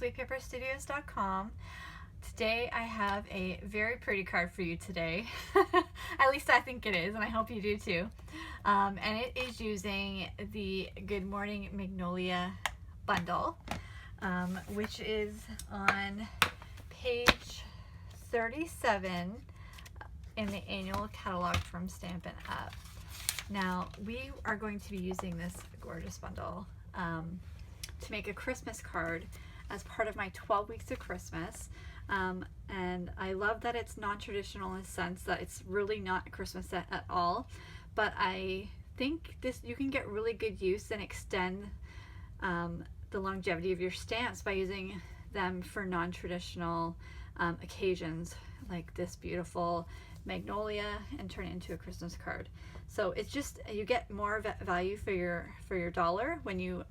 sweetpaperstudios.com. Today I have a very pretty card for you today. At least I think it is, and I hope you do too. And it is using the Good Morning Magnolia Bundle, which is on page 37 in the annual catalog from Stampin Up. Now, we are going to be using this gorgeous bundle to make a Christmas card as part of my 12 weeks of Christmas. And I love that it's non-traditional in the sense that it's really not a Christmas set at all, but I think you can get really good use and extend the longevity of your stamps by using them for non-traditional occasions like this beautiful magnolia, and turn it into a Christmas card. So it's just, you get more value for your dollar when you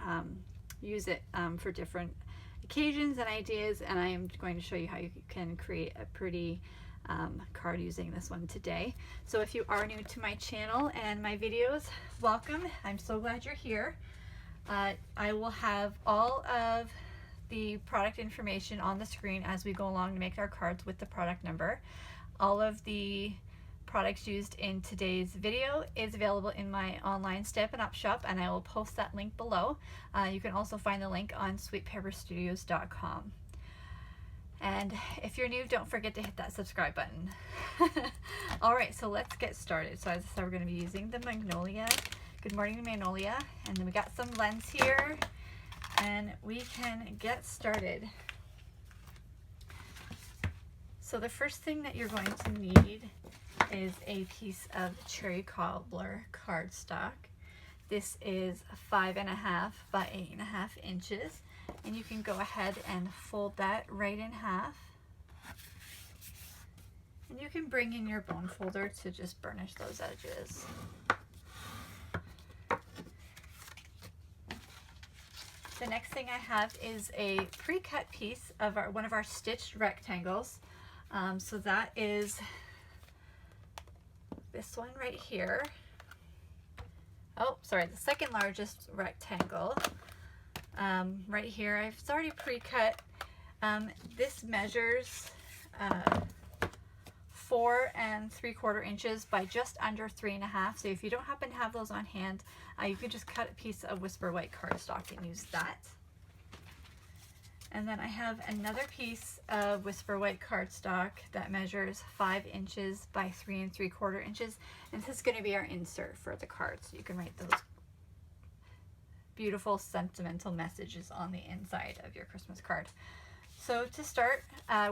use it for different occasions and ideas, and I am going to show you how you can create a pretty card using this one today. So if you are new to my channel and my videos, welcome. I'm so glad you're here. I will have all of the product information on the screen as we go along to make our cards with the product number. All of the products used in today's video is available in my online Stampin' Up shop, and I will post that link below. You can also find the link on sweetpaperstudios.com. And if you're new, don't forget to hit that subscribe button. Alright, so let's get started. So as I said, we're going to be using the Magnolia, Good Morning Magnolia, and then we got some blends here, and we can get started. So the first thing that you're going to need is a piece of cherry cobbler cardstock. This is 5.5 by 8.5 inches, and you can go ahead and fold that right in half. And you can bring in your bone folder to just burnish those edges. The next thing I have is a pre-cut piece of one of our stitched rectangles. So that is this one right here. Oh, sorry, the second largest rectangle. Right here, I've already pre-cut. This measures 4 3/4 inches by just under 3.5. So if you don't happen to have those on hand, you can just cut a piece of Whisper White cardstock and use that. And then I have another piece of Whisper White cardstock that measures 5 inches by 3 3/4 inches. And this is going to be our insert for the card. So you can write those beautiful sentimental messages on the inside of your Christmas card. So to start,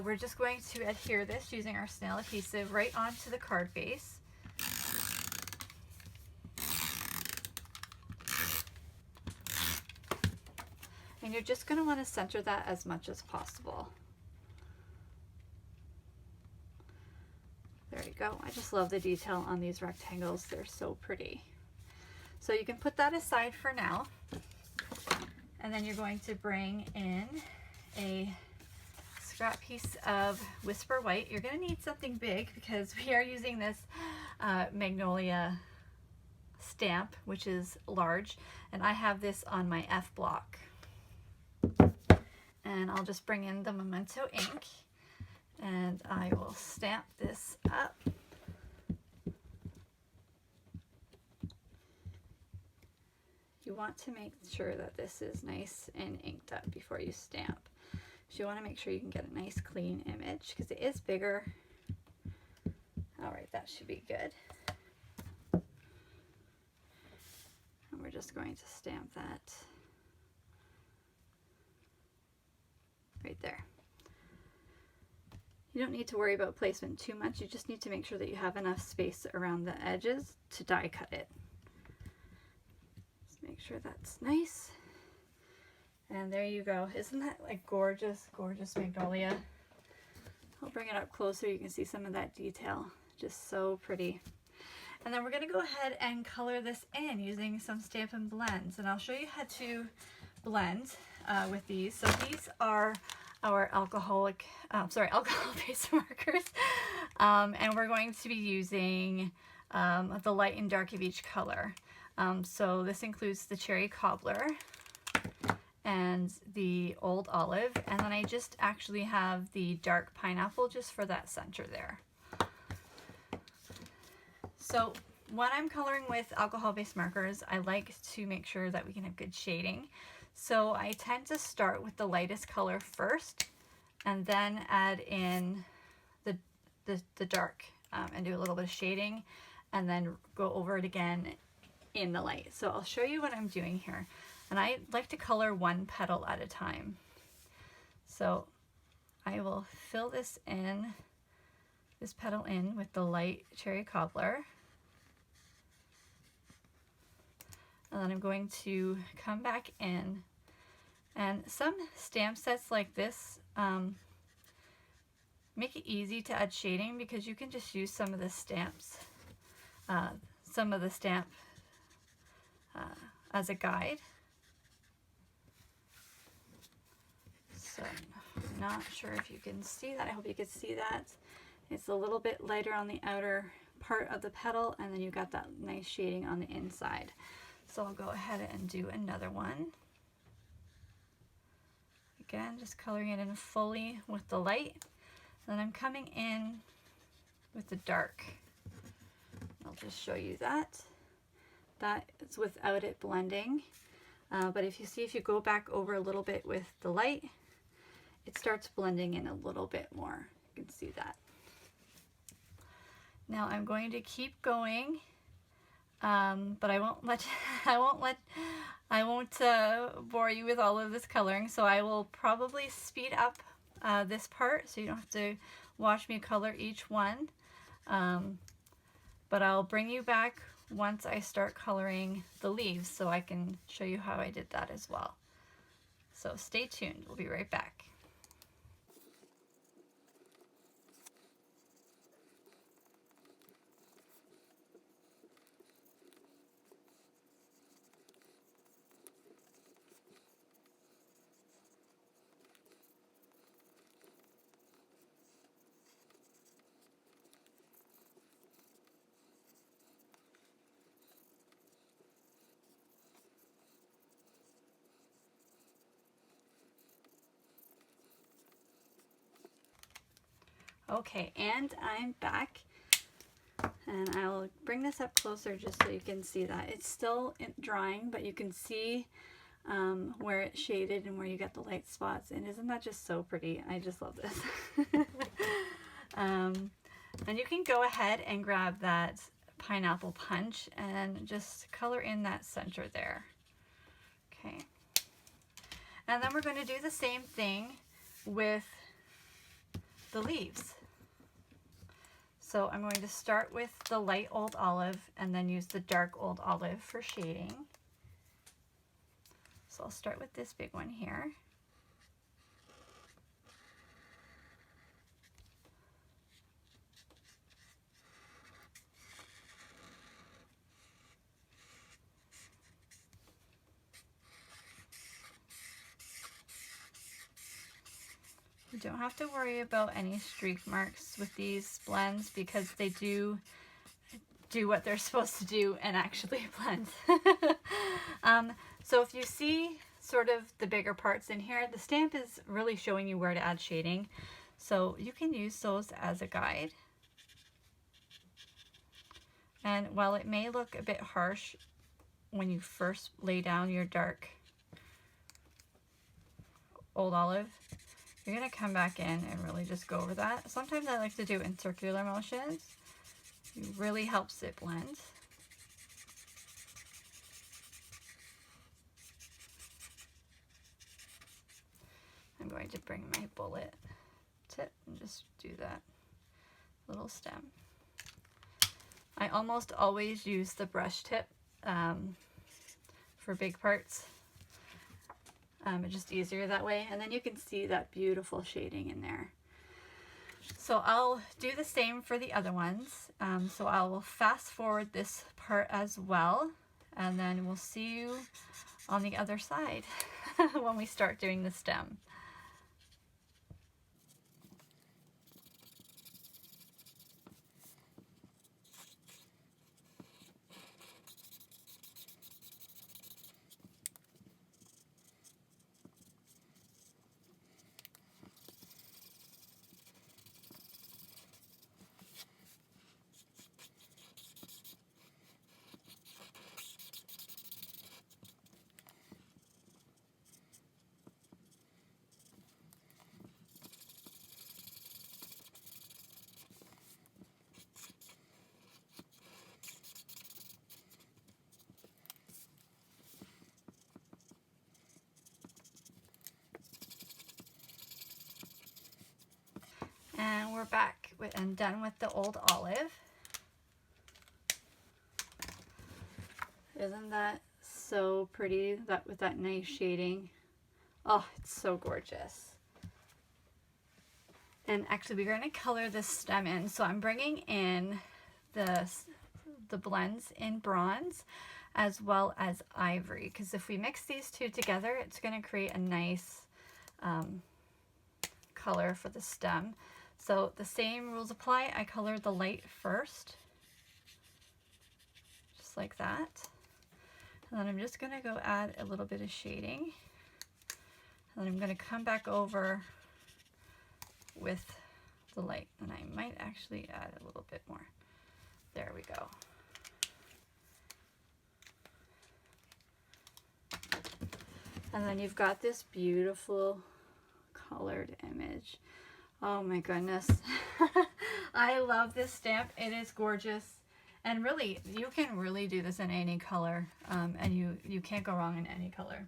we're just going to adhere this using our snail adhesive right onto the card base. And you're just going to want to center that as much as possible. There you go. I just love the detail on these rectangles. They're so pretty. So you can put that aside for now. And then you're going to bring in a scrap piece of Whisper White. You're going to need something big because we are using this Magnolia stamp, which is large. And I have this on my F block. And I'll just bring in the Memento ink, and I will stamp this up. You want to make sure that this is nice and inked up before you stamp. So you want to make sure you can get a nice clean image because it is bigger. All right, that should be good. And we're just going to stamp that right there. You don't need to worry about placement too much. You just need to make sure that you have enough space around the edges to die cut it. Just make sure that's nice. And there you go. Isn't that like gorgeous, gorgeous magnolia? I'll bring it up closer. You can see some of that detail. Just so pretty. And then we're going to go ahead and color this in using some Stampin' Blends. And I'll show you how to blend with these. So these are our alcohol-based markers, and we're going to be using the light and dark of each color. So this includes the cherry cobbler, and the old olive, and then I just actually have the dark pineapple just for that center there. So when I'm coloring with alcohol-based markers, I like to make sure that we can have good shading. So I tend to start with the lightest color first and then add in the dark and do a little bit of shading and then go over it again in the light. So I'll show you what I'm doing here. And I like to color one petal at a time. So I will fill this petal in with the light cherry cobbler. And then I'm going to come back in, and some stamp sets like this make it easy to add shading because you can just use some of the stamps, as a guide. So I'm not sure if you can see that. I hope you can see that. It's a little bit lighter on the outer part of the petal, and then you got that nice shading on the inside. So I'll go ahead and do another one. Again, just coloring it in fully with the light. Then I'm coming in with the dark. I'll just show you that. That is without it blending. But if you go back over a little bit with the light, it starts blending in a little bit more. You can see that. Now I'm going to keep going. But I won't bore you with all of this coloring, so I will probably speed up this part so you don't have to watch me color each one. But I'll bring you back once I start coloring the leaves so I can show you how I did that as well. So stay tuned, we'll be right back. Okay, and I'm back, and I'll bring this up closer just so you can see that. It's still drying, but you can see where it's shaded and where you get the light spots, and isn't that just so pretty? I just love this. And you can go ahead and grab that pineapple punch and just color in that center there. Okay, and then we're going to do the same thing with the leaves. So I'm going to start with the light old olive and then use the dark old olive for shading. So I'll start with this big one here. You don't have to worry about any streak marks with these blends because they do what they're supposed to do and actually blend. So if you see sort of the bigger parts in here, the stamp is really showing you where to add shading. So you can use those as a guide. And while it may look a bit harsh when you first lay down your dark old olive, you're going to come back in and really just go over that. Sometimes I like to do it in circular motions. It really helps it blend. I'm going to bring my bullet tip and just do that little stem. I almost always use the brush tip for big parts. It's just easier that way, and then you can see that beautiful shading in there. So I'll do the same for the other ones. So I will fast forward this part as well, and then we'll see you on the other side when we start doing the stem. And we're back and done with the old olive. Isn't that so pretty, that with that nice shading? Oh, it's so gorgeous. And actually we're going to color this stem in. So I'm bringing in the blends in bronze as well as ivory, because if we mix these two together, it's going to create a nice color for the stem. So the same rules apply. I color the light first, just like that. And then I'm just going to go add a little bit of shading. And then I'm going to come back over with the light. And I might actually add a little bit more. There we go. And then you've got this beautiful colored image. Oh my goodness. I love this stamp. It is gorgeous. And really, you can really do this in any color, and you can't go wrong in any color.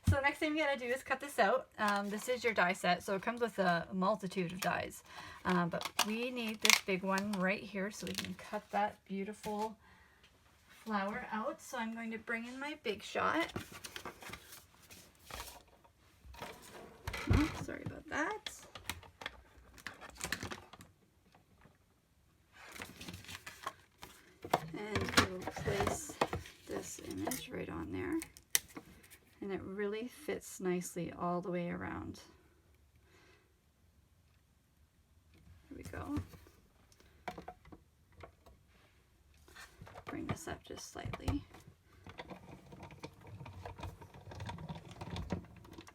So the next thing we gotta do is cut this out. This is your die set, so it comes with a multitude of dies. But we need this big one right here so we can cut that beautiful flower out. So I'm going to bring in my Big Shot. Oh, sorry about that. And we'll place this image right on there. And it really fits nicely all the way around. There we go. Bring this up just slightly.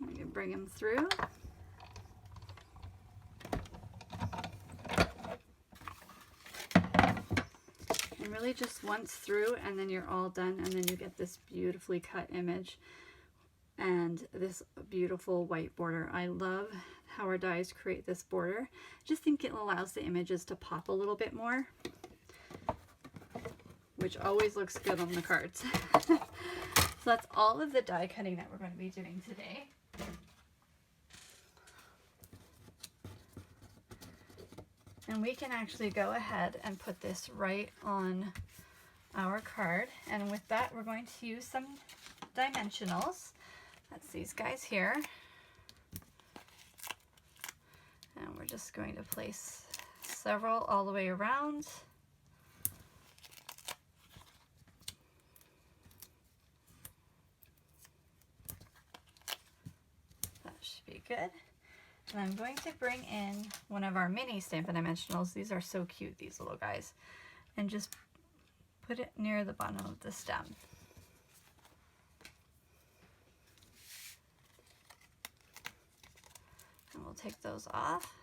We can bring him through. And really just once through, and then you're all done, and then you get this beautifully cut image and this beautiful white border. I love how our dies create this border. I just think it allows the images to pop a little bit more, which always looks good on the cards. So that's all of the die cutting that we're going to be doing today. And we can actually go ahead and put this right on our card. And with that, we're going to use some dimensionals. That's these guys here. And we're just going to place several all the way around. That should be good. And I'm going to bring in one of our mini Stampin' Dimensionals. These are so cute, these little guys. And just put it near the bottom of the stem. And we'll take those off.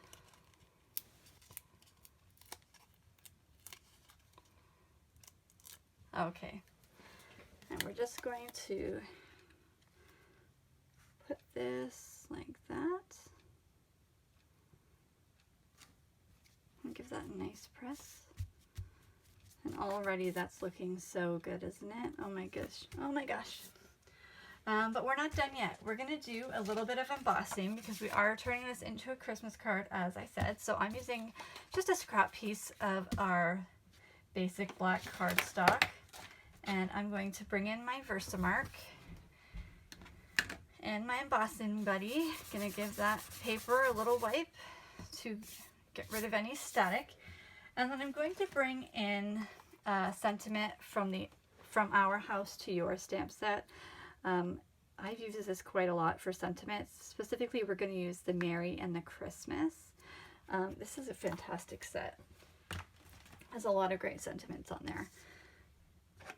Okay. And we're just going to put this like that. And give that a nice press. And already that's looking so good, isn't it? Oh my gosh. Oh my gosh. But we're not done yet. We're going to do a little bit of embossing because we are turning this into a Christmas card, as I said. So I'm using just a scrap piece of our basic black cardstock. And I'm going to bring in my Versamark and my embossing buddy. Going to give that paper a little wipe to get rid of any static. And then I'm going to bring in sentiment from our house to your stamp set. I've used this quite a lot for sentiments. Specifically, we're going to use the Merry and the Christmas. This is a fantastic set. Has a lot of great sentiments on there.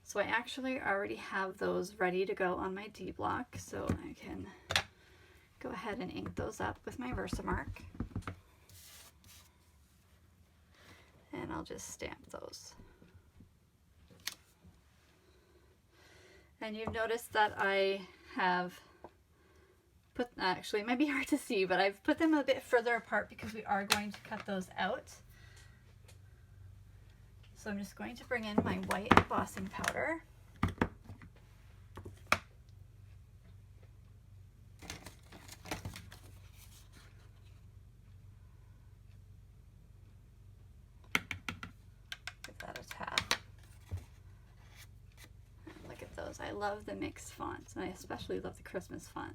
So I actually already have those ready to go on my D block, so I can go ahead and ink those up with my Versamark. And I'll just stamp those. And you've noticed that I have put, actually it might be hard to see, but I've put them a bit further apart because we are going to cut those out. So I'm just going to bring in my white embossing powder. love the mixed fonts, and I especially love the Christmas font.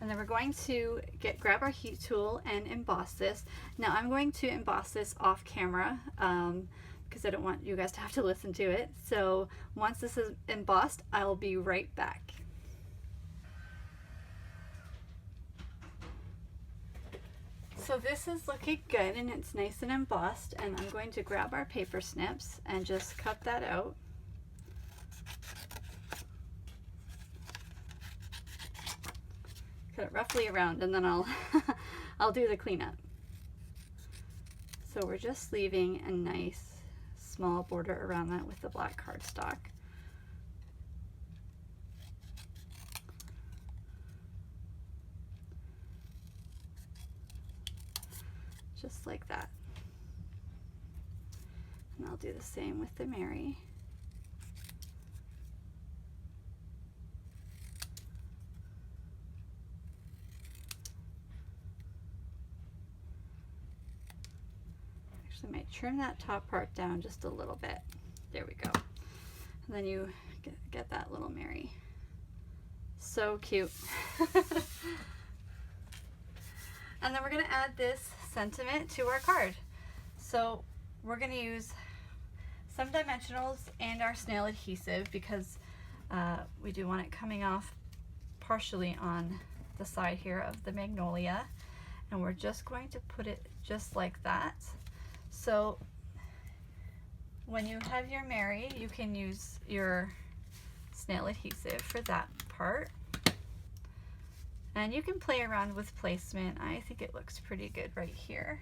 And then we're going to grab our heat tool and emboss this. Now I'm going to emboss this off camera because I don't want you guys to have to listen to it. So once this is embossed, I'll be right back. So this is looking good and it's nice and embossed, and I'm going to grab our paper snips and just cut that out. Cut it roughly around, and then I'll I'll do the cleanup. So we're just leaving a nice small border around that with the black cardstock. Just like that. And I'll do the same with the Mary. Actually, I might trim that top part down just a little bit. There we go. And then you get that little Mary. So cute. And then we're going to add this sentiment to our card. So we're going to use some dimensionals and our snail adhesive because we do want it coming off partially on the side here of the magnolia. And we're just going to put it just like that. So when you have your Mary, you can use your snail adhesive for that part. And you can play around with placement. I think it looks pretty good right here.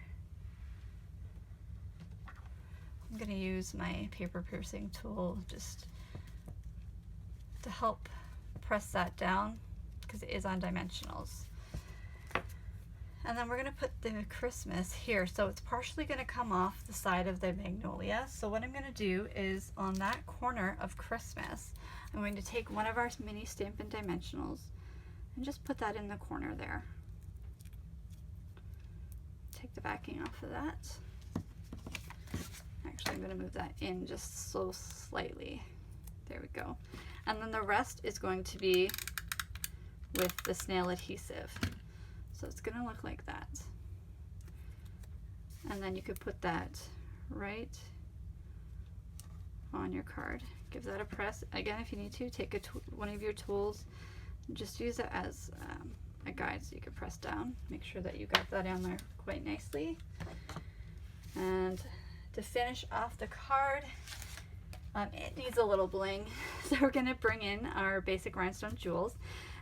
I'm going to use my paper piercing tool just to help press that down because it is on dimensionals. And then we're going to put the Christmas here. So it's partially going to come off the side of the magnolia. So what I'm going to do is on that corner of Christmas, I'm going to take one of our mini Stampin' dimensionals and just put that in the corner there. Take the backing off of that. Actually, I'm going to move that in just so slightly. There we go. And then the rest is going to be with the snail adhesive. So it's going to look like that. And then you could put that right on your card. Give that a press. Again, if you need to, take one of your tools. Just use it as a guide so you can press down. Make sure that you got that on there quite nicely. And to finish off the card, it needs a little bling. So we're going to bring in our basic rhinestone jewels.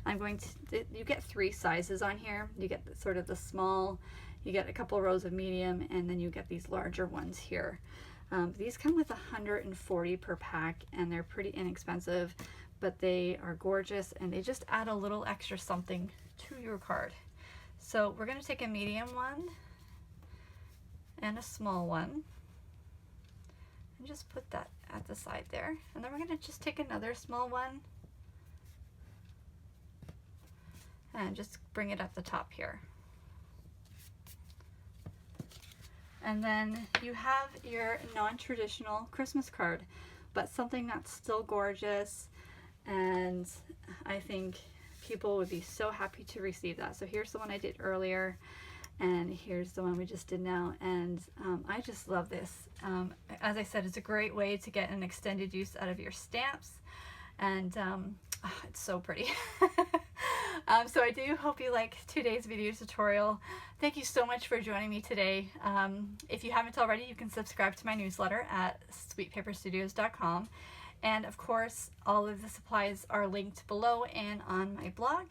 I'm going to, you get 3 sizes on here. You get sort of the small, you get a couple rows of medium, and then you get these larger ones here. These come with 140 per pack, and they're pretty inexpensive, but they are gorgeous, and they just add a little extra something to your card. So we're going to take a medium one and a small one, and just put that at the side there. And then we're going to just take another small one and just bring it at the top here. And then you have your non-traditional Christmas card, but something that's still gorgeous, and I think people would be so happy to receive that. So here's the one I did earlier, and here's the one we just did now, and I just love this. As I said, it's a great way to get an extended use out of your stamps, and it's so pretty. So I do hope you like today's video tutorial. Thank you so much for joining me today. If you haven't already, you can subscribe to my newsletter at sweetpaperstudios.com. And of course, all of the supplies are linked below and on my blog.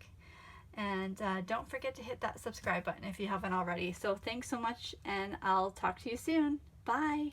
And don't forget to hit that subscribe button if you haven't already. So thanks so much, and I'll talk to you soon. Bye.